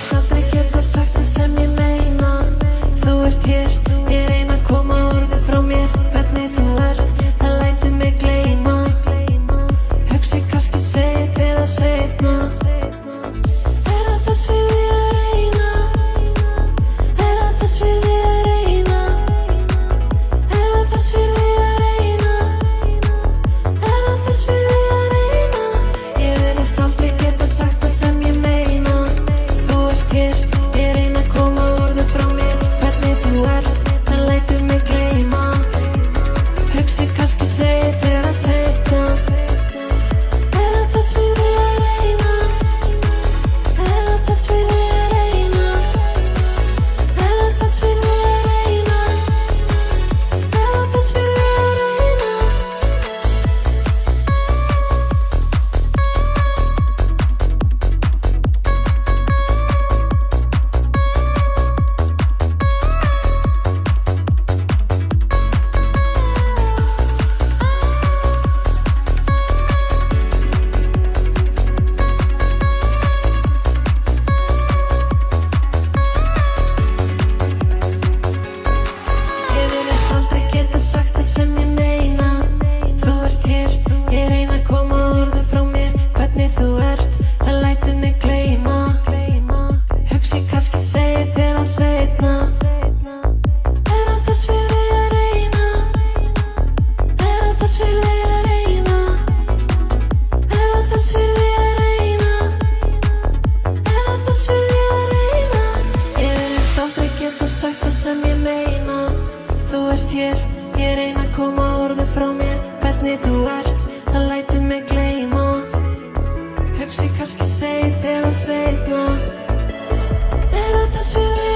virðist aldrei geta sagt það sem ég meina. Þú ert hér, ég reyna að koma orði frá mér. Hvernig þú ert, það lætur mig gleyma. Hugsi kannski segi þér það seinna. Er það þess virði að reyna? Er það þess virði að reyna? Er það þess virði að reyna? Er það þess virði að reyna? Ég virðist aldrei geta sagt það sem ég meina. Þú ert hér, ég reyna að koma orði frá mér. Hvernig þú ert, það lætur mig gleyma. Hugsi kannski segi þér það seinna. Er það þess virði að reyna? Er það þess virði að reyna? Er það þess virði að reyna? Er það þess virði að reyna? Ég virðist aldrei geta sagt það sem ég meina. Þú ert hér, ég reyna að koma orði frá mér. Hvernig þú ert, það lætur mig gleyma. Hugsi kannski segi þér það seinna. Er það þess virði að reyna? Er það þess virði að reyna? Er það þess virði að reyna? Er það þess virði að reyna? Ég virðist aldrei geta sagt það sem ég meina. Þú ert hér, ég reyna að koma orði frá mér. Hvernig þú ert, það lætur mig gleyma. Hugsi kannski segi þér það seinna. Er það þess virði